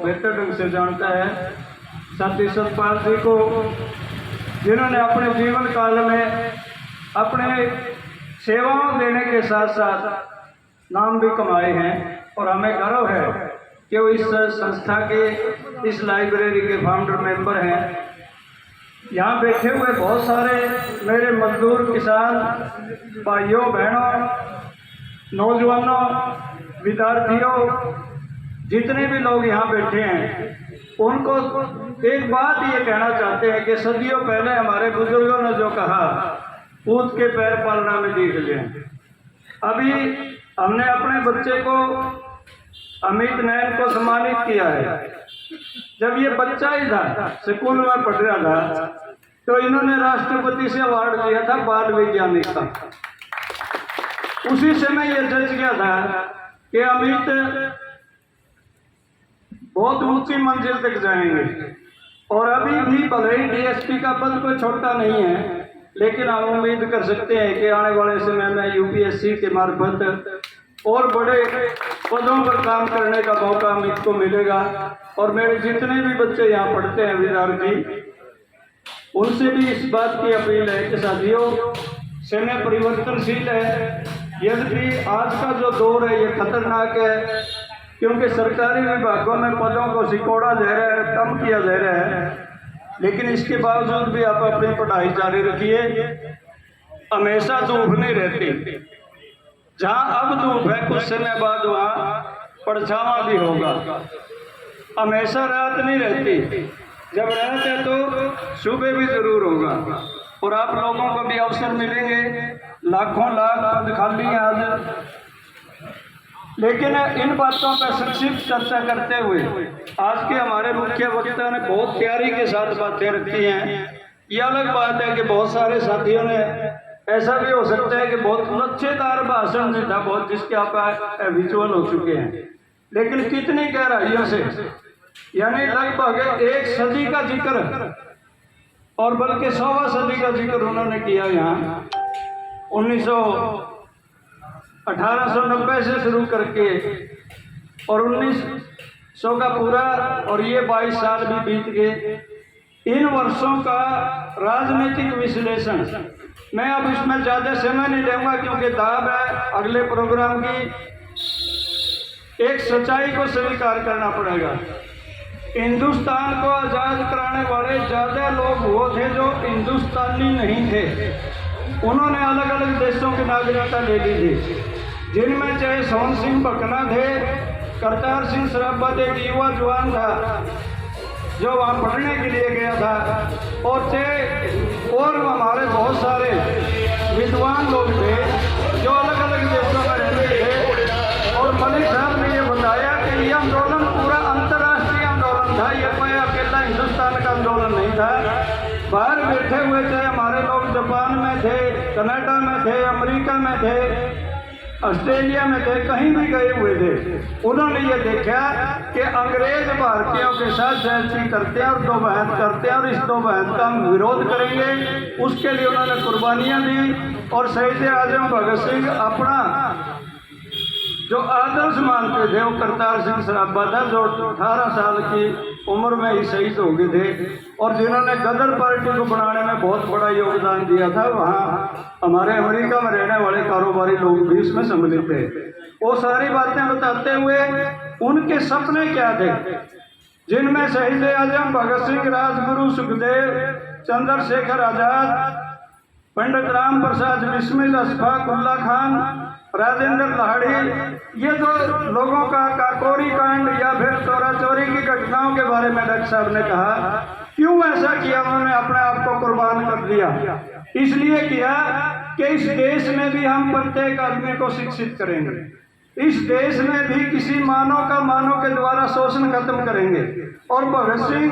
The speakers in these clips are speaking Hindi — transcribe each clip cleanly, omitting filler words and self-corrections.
बेहतर ढंग से जानता है। साथी सतपाल जी को, जिन्होंने अपने जीवन काल में अपने सेवाओं देने के साथ साथ नाम भी कमाए हैं, और हमें गर्व है कि वो इस संस्था के, इस लाइब्रेरी के फाउंडर मेंबर हैं। यहाँ बैठे हुए बहुत सारे मेरे मजदूर किसान भाइयों बहनों, नौजवानों, विद्यार्थियों, जितने भी लोग यहाँ बैठे हैं, उनको एक बात ये कहना चाहते हैं कि सदियों पहले हमारे बुजुर्गों ने जो कहा, ऊँट के पैर पालना में देख लें। अभी हमने अपने बच्चे को, अमित नयन को सम्मानित किया है। जब ये बच्चा ही था, स्कूल में पढ़ रहा था, तो इन्होंने राष्ट्रपति से अवार्ड दिया था बाल वैज्ञानिक का। उसी समय ये जज गया था कि अमित बहुत ऊंची मंजिल तक जाएंगे, और अभी भी भले ही डीएसपी का पद कोई छोटा नहीं है, लेकिन हम उम्मीद कर सकते हैं कि आने वाले समय में यूपीएससी के मार्फत और बड़े पदों पर काम करने का मौका अमित को मिलेगा। और मेरे जितने भी बच्चे यहाँ पढ़ते हैं विद्यार्थी, उनसे भी इस बात की अपील है कि साथियों, समय परिवर्तनशील है। यद्यपि आज का जो दौर है ये खतरनाक है, क्योंकि सरकारी विभागों में पदों को सिकोड़ा जा रहा है, कम किया जा रहा है, लेकिन इसके बावजूद भी आप अपनी पढ़ाई जारी रखिए। हमेशा धूप नहीं रहती, जहाँ अब धूप है कुछ समय बाद वहाँ परछावा भी होगा। हमेशा रात नहीं रहती, जब रात है तो सुबह भी जरूर होगा। और आप लोगों को भी अवसर मिलेंगे, लाखों लाख पद खाली हैं आज। लेकिन इन बातों पर संक्षिप्त चर्चा करते हुए आज के हमारे मुख्य वक्ता ने बहुत तैयारी के साथ बातें रखी हैं। ये अलग बात है कि बहुत सारे साथियों ने, ऐसा भी हो सकता है कि बहुत लच्छेदार भाषण नहीं था, बहुत जिसके आप विजुअल हो चुके हैं, लेकिन कितनी गहराइयों से, यानी लगभग एक सदी का जिक्र, और बल्कि 100वां सदी का जिक्र उन्होंने किया। यहाँ 1890 से शुरू करके और 1900 का पूरा, और ये 22 साल भी बीत गए। इन वर्षों का राजनीतिक विश्लेषण मैं अब इसमें ज़्यादा समय नहीं लूँगा, क्योंकि दाब है अगले प्रोग्राम की। एक सच्चाई को स्वीकार करना पड़ेगा, हिंदुस्तान को आज़ाद कराने वाले ज़्यादा लोग वो थे जो हिंदुस्तानी नहीं थे। उन्होंने अलग अलग देशों की नागरिकता ले ली थी, जिनमें चाहे सोहन सिंह भकना थे, करतार सिंह सराभा एक युवा जवान था जो वहाँ पढ़ने के लिए गया था, और हमारे बहुत सारे विद्वान लोग थे जो अलग अलग देशों में रहते थे। और मलिक साहब ने ये बताया कि ये आंदोलन पूरा अंतर्राष्ट्रीय आंदोलन था, ये कोई अकेला हिंदुस्तान का आंदोलन नहीं था। बाहर बैठे हुए थे हमारे लोग, जापान में थे, कनाडा में थे, अमेरिका में थे, ऑस्ट्रेलिया में थे, कहीं भी गए हुए थे। उन्होंने ये देखा कि अंग्रेज भारतीयों के साथ जासूसी करते हैं और दो बहन करते हैं, और इस दो बहन का हम विरोध करेंगे। उसके लिए उन्होंने कुर्बानियाँ दी, और शहीद आजम भगत सिंह अपना जो आदर्श मानते थे वो करतार सिंह सराभा था, जो 18 साल की उम्र में ही शहीद हो गए थे, और जिन्होंने गदर पार्टी को बनाने में बहुत बड़ा योगदान दिया था। वहाँ हमारे अमेरिका में रहने वाले कारोबारी लोग भी इसमें सम्मिलित थे। वो सारी बातें बताते हुए उनके सपने क्या थे, जिनमें शहीद आजम भगत सिंह, राजगुरु सुखदेव, चंद्रशेखर आजाद, पंडित राम प्रसाद बिस्मिल, अशफाक उल्ला खान, राजेंद्र लाहड़ी, ये जो लोगों का काकोरी कांड या फिर चोरा चोरी की घटनाओं के बारे में डॉक्टर साहब ने कहा, क्यों ऐसा किया उन्होंने, अपने आप को कुर्बान कर दिया। इसलिए किया कि इस देश में भी हम प्रत्येक आदमी को शिक्षित करेंगे, इस देश में भी किसी मानव का मानव के द्वारा शोषण खत्म करेंगे। और भगत सिंह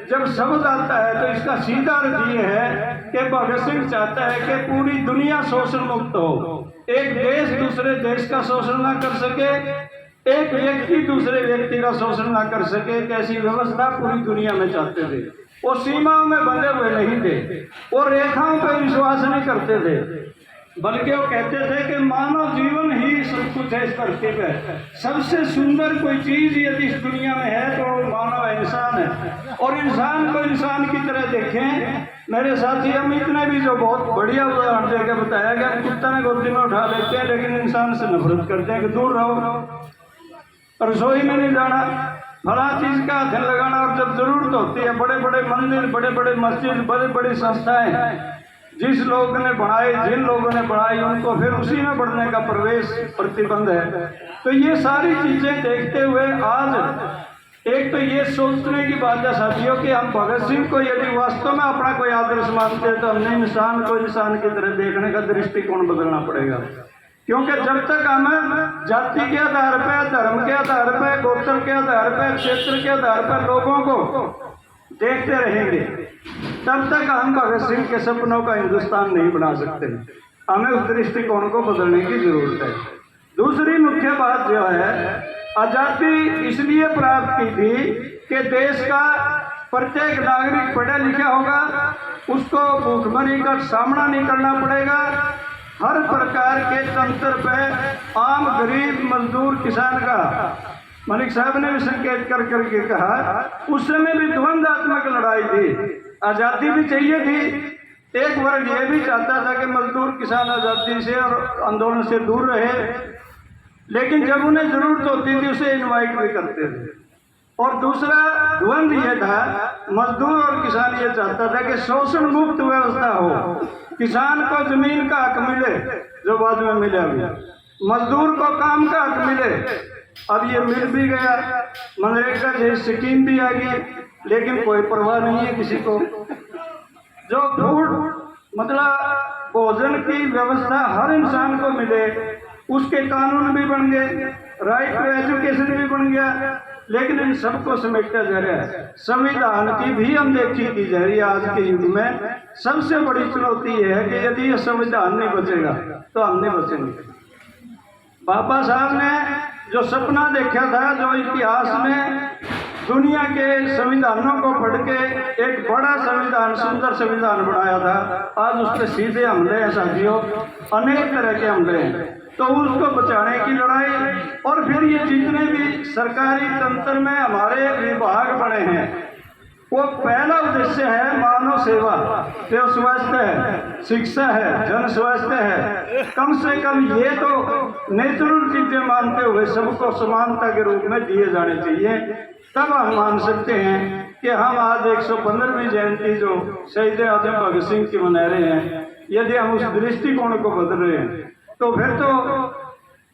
जब शब्द आता है तो इसका सीधा अर्थ ये है कि भगत सिंह चाहता है कि पूरी दुनिया शोषण मुक्त हो, एक देश दूसरे देश का शोषण ना कर सके, एक व्यक्ति दूसरे व्यक्ति का शोषण ना कर सके। एक ऐसी व्यवस्था पूरी दुनिया में चाहते थे। वो सीमाओं में बंधे हुए नहीं थे, वो रेखाओं पर विश्वास नहीं करते थे, बल्कि वो कहते थे कि मानव जीवन ही सब कुछ है इस धरती पे। सबसे सुंदर कोई चीज यदि इस दुनिया में है तो है और इंसान को इंसान की तरह देखें। मेरे साथी हम इतने भी जो बहुत बढ़िया उदाहरण देकर बताया कि हम कुत्ता ने गोदी में उठा लेते हैं लेकिन इंसान से नफरत करते हैं कि दूर रहो, रसोई में नहीं जाना, फला चीज का हाथ लगाना। और जब जरूरत होती है बड़े बड़े मंदिर, बड़े बड़े मस्जिद, बड़ी बड़ी संस्थाएं जिस लोगों ने बनाई, जिन लोगों ने बनाई, उनको फिर उसी में बढ़ने का प्रवेश प्रतिबंध है। तो ये सारी चीजें देखते हुए आज एक तो ये सोचने की बात है साथियों कि हम भगत सिंह को यदि वास्तव में अपना कोई आदर्श मानते हैं तो हमने इंसान को इंसान की तरह देखने का दृष्टिकोण बदलना पड़ेगा। क्योंकि जब तक हम जाति के आधार पर, धर्म के आधार पर, गोत्र के आधार पर, क्षेत्र के आधार पर लोगों को देखते रहेंगे तब तक हम भगत सिंह के सपनों का हिंदुस्तान नहीं बना सकते। हमें उस दृष्टिकोण को बदलने की जरूरत है। दूसरी मुख्य बात जो है, आजादी इसलिए प्राप्त की थी कि देश का प्रत्येक नागरिक पढ़ा लिखा होगा, उसको भूखमरी का सामना नहीं करना पड़ेगा। हर प्रकार के तंत्र पे आम गरीब मजदूर किसान का मलिक साहब ने भी संकेत कर करके कहा, उस समय भी द्वंद्वात्मक लड़ाई थी। आज़ादी भी चाहिए थी, एक वर्ग ये भी चाहता था कि मजदूर किसान आज़ादी से और आंदोलन से दूर रहे, लेकिन जब उन्हें जरूरत होती थी उसे इनवाइट भी करते थे। और दूसरा द्वंद ये था, मजदूर और किसान ये चाहता था कि शोषण मुक्त व्यवस्था हो, किसान को जमीन का हक मिले जो बाद में मिले, अभी मजदूर को काम का हक मिले। अब ये मिल भी गया, मनरेगा जैसी स्कीम भी आ गई, लेकिन कोई परवाह नहीं है किसी को। जो फूड मतलब भोजन की व्यवस्था हर इंसान को मिले, उसके कानून भी बन गए, राइट टू एजुकेशन भी बन गया, लेकिन इन सबको समेटा जा रहा है। संविधान की भी अनदेखी की जा रही है। आज के युग में सबसे बड़ी चुनौती है कि यदि ये संविधान नहीं बचेगा तो हम नहीं बचेंगे। बाबा साहब ने जो सपना देखा था, जो इतिहास में दुनिया के संविधानों को पढ़ के एक बड़ा संविधान, सुंदर संविधान बनाया था, आज उस पर सीधे हमले हैं साथियों, अनेक तरह के हमले हैं। तो उसको बचाने की लड़ाई, और फिर ये जितने भी सरकारी तंत्र में हमारे विभाग बने हैं, वो पहला उद्देश्य है मानव सेवा, जो स्वास्थ्य है, शिक्षा है, जन स्वास्थ्य है। कम से कम ये तो नेचुरल चीजें मानते हुए सबको समानता के रूप में दिए जाने चाहिए, तब हम मान सकते हैं कि हम आज 115वीं जयंती जो शहीद आजम भगत सिंह की मना रहे हैं, यदि हम उस दृष्टिकोण को बदल रहे हैं तो फिर तो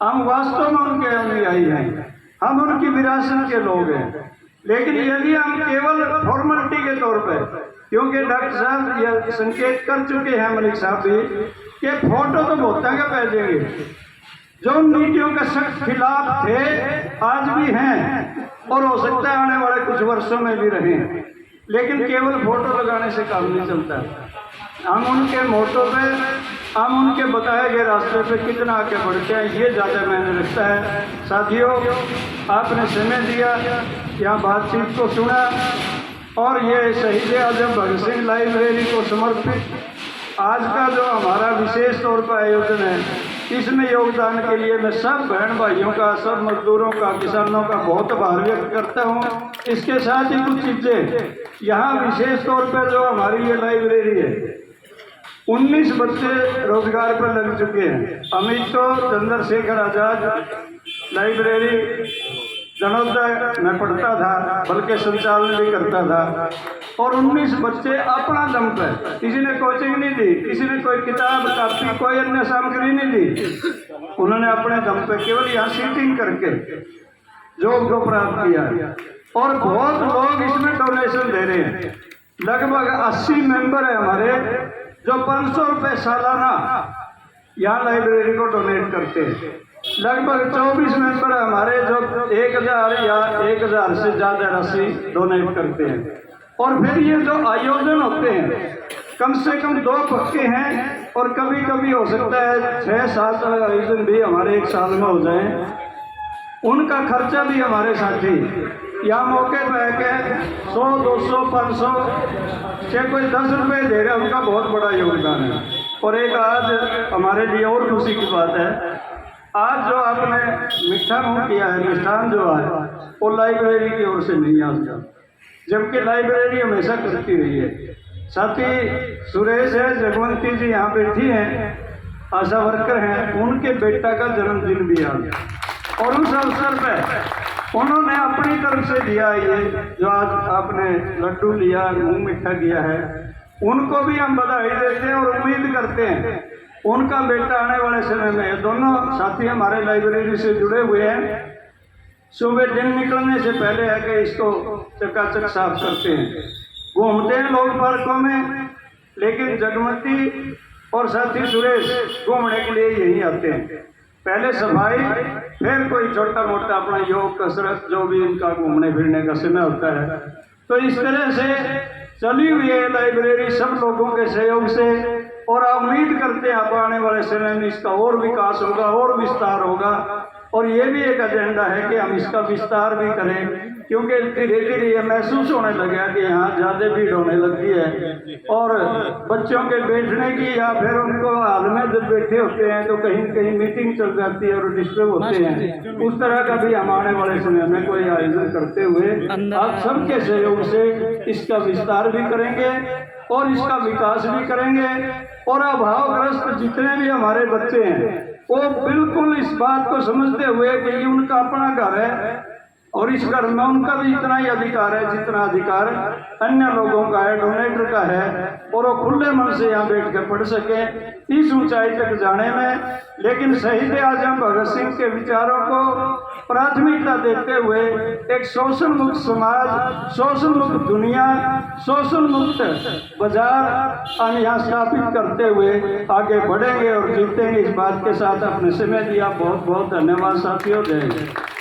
हम वास्तव में उनके अनुयायी हैं, हम उनकी विरासत के लोग हैं। लेकिन यदि हम केवल फॉर्मेलिटी के तौर पर, क्योंकि डॉक्टर साहब यह संकेत कर चुके हैं मलिक साहब भी कि फोटो तो बहुत के भेजेंगे, जो नीतियों के सख्त खिलाफ थे आज भी हैं और हो सकता है आने वाले कुछ वर्षों में भी रहें, लेकिन केवल फोटो लगाने से काम नहीं चलता। हम उनके मोटो पे, हम उनके बताए गए रास्ते पे कितना आगे बढ़ते हैं, ये ज़्यादा मैंने रखता है। साथियों, आपने समय दिया, यहाँ बातचीत को सुना, और ये शहीद आजम भगत सिंह लाइब्रेरी को समर्पित आज का जो हमारा विशेष तौर पर आयोजन है, इसमें योगदान के लिए मैं सब बहन भाइयों का, सब मजदूरों का, किसानों का बहुत आभार व्यक्त करता हूँ। इसके साथ ही कुछ चीज़ें यहाँ विशेष तौर पर जो हमारी ये लाइब्रेरी है, 19 बच्चे रोजगार पर लग चुके हैं। अमित तो चंद्रशेखर आजाद लाइब्रेरी जनोदय में पढ़ता था, बल्कि संचालन भी करता था, और 19 बच्चे अपना दम पर, किसी ने कोचिंग नहीं दी, किसी ने कोई किताब कापी कोई अन्य सामग्री नहीं दी, उन्होंने अपने दम पर केवल यहाँ सीटिंग करके जॉब को प्राप्त किया। और बहुत लोग इसमें डोनेशन दे रहे हैं, लगभग 80 मेंबर है हमारे जो 500 रुपये सालाना यहाँ लाइब्रेरी को डोनेट करते हैं। लगभग 24 मेंबर हमारे जो 1000 या 1000 से ज़्यादा राशि डोनेट करते हैं। और फिर ये जो आयोजन होते हैं, कम से कम 2 पक्के हैं, और कभी कभी हो सकता है 6-7 आयोजन भी हमारे एक साल में हो जाए। उनका खर्चा भी हमारे साथी यहाँ मौके पर के 100, 200, 500 चाहे कोई 10 रुपये दे रहे, उनका बहुत बड़ा योगदान है। और एक आज हमारे लिए और खुशी की बात है, आज जो आपने मिष्ठान किया है, मिष्ठान जो है वो लाइब्रेरी की ओर से नहीं आता, जबकि लाइब्रेरी हमेशा करती रही है। साथी सुरेश है, जगवंती जी यहाँ बैठी हैं, आशा वर्कर हैं, उनके बेटा का जन्मदिन भी आ गया और उस अवसर पर उन्होंने अपनी तरफ से दिया ये जो आज आपने लड्डू लिया, मुँह मीठा किया है, उनको भी हम बधाई देते हैं और उम्मीद करते हैं उनका बेटा आने वाले समय में। दोनों साथी हमारे लाइब्रेरी से जुड़े हुए हैं, सुबह दिन निकलने से पहले है कि इसको चकाचक साफ करते हैं, घूमते हैं लोग पार्कों में, लेकिन जगवंती और साथी सुरेश घूमने के लिए यही आते हैं। पहले सफाई, फिर कोई छोटा मोटा अपना योग कसरत जो भी इनका घूमने फिरने का समय होता है। तो इस तरह से चली हुई है लाइब्रेरी सब लोगों के सहयोग से, और उम्मीद करते हैं अब आने वाले समय में इसका और विकास होगा और विस्तार होगा। और ये भी एक एजेंडा है कि हम इसका विस्तार भी करें, क्योंकि धीरे धीरे ये महसूस होने लगा कि यहाँ ज़्यादा भीड़ होने लगी है और बच्चों के बैठने की या फिर उनको हाल में जब बैठे होते हैं तो कहीं कहीं मीटिंग चल जाती है और डिस्टर्ब होते हैं। उस तरह का भी हम आने वाले समय में कोई आयोजन करते हुए आप सबके सहयोग से इसका विस्तार भी करेंगे और इसका विकास भी करेंगे। और अभावग्रस्त जितने भी हमारे बच्चे हैं वो बिल्कुल इस बात को समझते हुए कि ये उनका अपना घर है और इस घर में उनका भी इतना ही अधिकार है जितना अधिकार अन्य लोगों का है, डोनेटर का है, और वो खुले मन से यहाँ बैठ कर पढ़ सके इस ऊंचाई तक जाने में। लेकिन शहीद आजम भगत सिंह के विचारों को प्राथमिकता देते हुए एक शोषण मुक्त समाज, शोषण मुक्त दुनिया, शोषण मुक्त बाजार हम यहाँ स्थापित करते हुए आगे बढ़ेंगे और जीतेंगे। इस बात के साथ अपने समय दिया, बहुत बहुत धन्यवाद साथियों। जय हिंद।